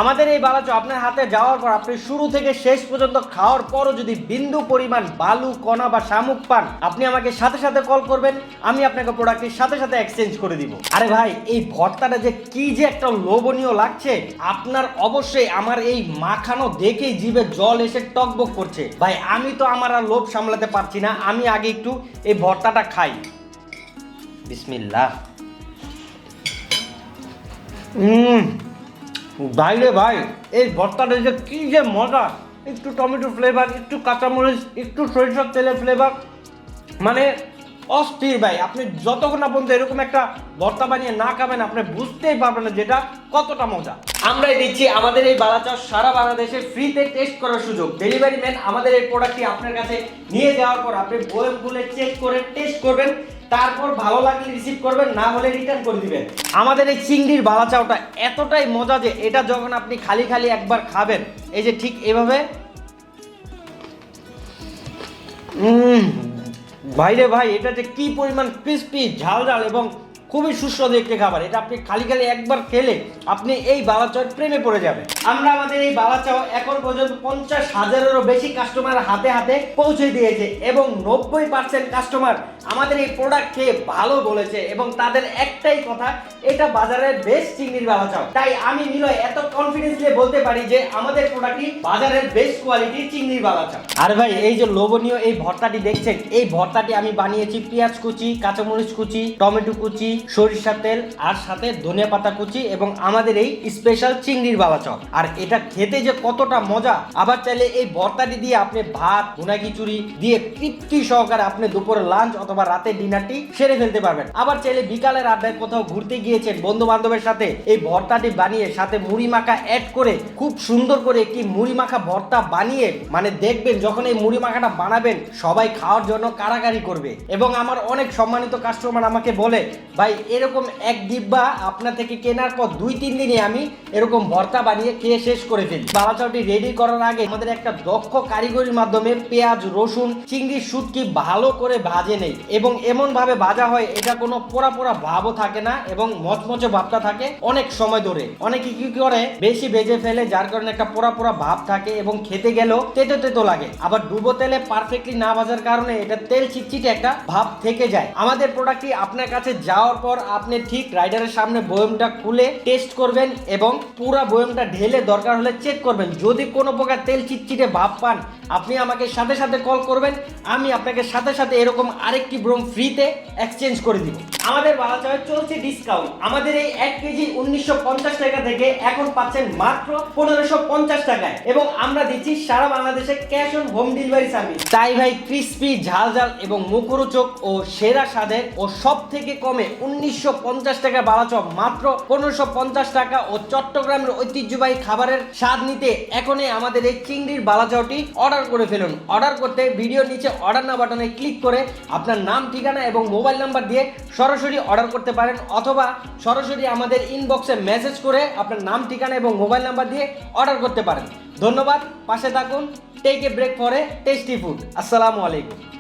আমাদের এই বালাচপ আপনার হাতে যাওয়ার পর আপনি শুরু থেকে শেষ পর্যন্ত খাওয়ার পরও যদি বিন্দু পরিমাণ বালু কণা বা শামুক পান, আপনি আমাকে সাথে সাথে কল করবেন, আমি আপনাকে প্রোডাক্টটির সাথে সাথে এক্সচেঞ্জ করে দিব। আরে ভাই, এই ভর্তাটা যে কি যে একটা লোভনীয় লাগছে, আপনার অবশ্যই আমার এই মাখানো দেখেই জিভে জল এসে টকবক করছে। ভাই আমি তো আমার আর লোভ সামলাতে পারছি না, আমি আগে একটু এই ভর্তাটা খাই। বিসমিল্লাহ। ভাই রে ভাই, এই ভর্তাটা যে কি যে মজা, একটু টমেটো ফ্লেভার, একটু কাঁচামরিচ, একটু সরিষার তেলের ফ্লেভার, মানে অস্থির ভাই। আপনি যতক্ষণ না পর্যন্ত এরকম একটা ভর্তা বানিয়ে না খাবেন আপনি বুঝতেই পারবেন না যেটা কতটা মজা। আমরাই দিচ্ছি আমাদের এই বালাচপ সারা বাংলাদেশে ফ্রিতে টেস্ট করার সুযোগ। ডেলিভারি ম্যান আমাদের এই প্রোডাক্টটি আপনার কাছে নিয়ে যাওয়ার পর আপনি বয়ম খুলে চেক করে টেস্ট করবেন, তারপর ভালো লাগলে রিসিভ করবেন, না হলে রিটার্ন করে দিবেন। আমাদের এই চিংড়ির বালাচাওটা এতটাই মজা যে এটা যখন আপনি খালি খালি একবার খাবেন, এই যে ঠিক এভাবে, ভাই রে ভাই, এটা যে কি পরিমাণ ক্রিস্পি, ঝাল ঝাল এবং খুবই সুস্বাদু একটি খাবার। এটা আপনি খালি খালি একবার খেলে আপনি এই বালাচাওয়ের প্রেমে পড়ে যাবেন। আমরা আমাদের এই বালাচাও এখন পর্যন্ত 50,000-এরও বেশি কাস্টমার হাতে হাতে পৌঁছে দিয়েছে এবং 90% কাস্টমার আমাদের এই প্রোডাক্ট খেয়ে ভালো বলেছে এবং তাদের একটাই কথা, এটা বাজারের বেস্ট চিংড়ির বালাচাও। তাই আমি নিলয় এত কনফিডেন্সলি বলতে পারি যে আমাদের প্রোডাক্টই বাজারের বেস্ট কোয়ালিটির চিংড়ির বালাচাও। আর ভাই এই যে লোভনীয় এই ভর্তাটি দেখছেন, এই ভর্তাটি আমি বানিয়েছি পেঁয়াজ কুচি, কাঁচামরিচ কুচি, টমেটো কুচি, সরিষার তেল আর সাথে ধনিয়া পাতা কুচি এবং আমাদের এই স্পেশাল চিংড়ির বালাচপ। আর এটা খেতে যে কতটা মজা, আবার চাইলে এই ভর্তাটি দিয়ে আপনি ভাত, ভুনা খিচুড়ি দিয়ে তৃপ্তি সহকারে আপনি দুপুরে লাঞ্চ অথবা রাতে ডিনারটি সেরে ফেলতে পারবেন। আবার চাইলে বিকালের আড্ডায় কোথাও ঘুরতে গিয়েছেন বন্ধু বান্ধবের সাথে, এই ভর্তাটি বানিয়ে সাথে মুড়ি মাখা অ্যাড করে খুব সুন্দর করে একটি মুড়ি মাখা ভর্তা বানিয়ে, মানে দেখবেন যখন এই মুড়ি মাখাটা বানাবেন সবাই খাওয়ার জন্য কারাকারি করবে। এবং আমার অনেক সম্মানিত কাস্টমার আমাকে বলে, ভাই এরকম এক ডিব্বা আপনার থেকে কেনার পর 2-3 দিনে আমি এরকম ভর্তা বানিয়ে খেয়ে শেষ করে ফেলি। বালাচাওটি রেডি করার আগে আমাদের একটা দক্ষ কারিগরির মাধ্যমে পেঁয়াজ, রসুন, চিংড়ির শুটকি ভালো করে ভাজে নেই এবং এমন ভাবে ভাজা হয় এটা কোনো পোড়া পোড়া ভাবও থাকে না এবং মচমচে ভাবটা থাকে অনেক সময় ধরে। অনেকে কি করে বেশি ভেজে ফেলে, যার কারণে একটা পোড়া পোড়া ভাব থাকে এবং খেতে গেলেও তেতো তেতো লাগে। আবার ডুবো তেলে পারফেক্টলি না ভাজার কারণে এটা তেল চিটচিটে একটা ভাব থেকে যায়। আমাদের প্রোডাক্টটি আপনার কাছে যাওয়ার পর আপনি ঠিক রাইডারের সামনে বয়মটা খুলে টেস্ট করবেন এবং পুরো বয়মটা ঢেলে দরকার হলে চেক করবেন। যদি কোনো প্রকার তেল চিটচিটে ভাব পান আপনি আমাকে সাথে সাথে কল করবেন, আমি আপনাকে সাথে সাথে এরকম আরেকটি বয়ম ফ্রিতে এক্সচেঞ্জ করে দিব। আমাদের বালাচাওয়ে চলছে ডিসকাউন্ট। আমাদের এই 1 কেজি 1950 টাকা থেকে এখন পাচ্ছেন মাত্র 1550 টাকায় এবং আমরা দিচ্ছি সারা বাংলাদেশে cash on home delivery service. তাই ভাই ক্রিস্পি, ঝাল ঝাল এবং মুখরোচক ও সেরা স্বাদের ও সব থেকে কমে 1950 টাকা বালাচপ মাত্র 1550 টাকা ও চট্টগ্রামের ঐতিহ্যবাহী খাবারের স্বাদ নিতে এখনই আমাদের এই চিংড়ির বালাচাওটি অর্ডার করে ফেলুন। অর্ডার করতে ভিডিও নিচে অর্ডার নাও বাটনে ক্লিক করে আপনার নাম, ঠিকানা এবং মোবাইল নাম্বার দিয়ে সরাসরি অর্ডার করতে পারেন অথবা সরাসরি আমাদের ইনবক্সে মেসেজ করে আপনার নাম, ঠিকানা এবং মোবাইল নাম্বার দিয়ে অর্ডার করতে পারেন। ধন্যবাদ, পাশে থাকুন। Take a break for a tasty food. আসসালামু আলাইকুম।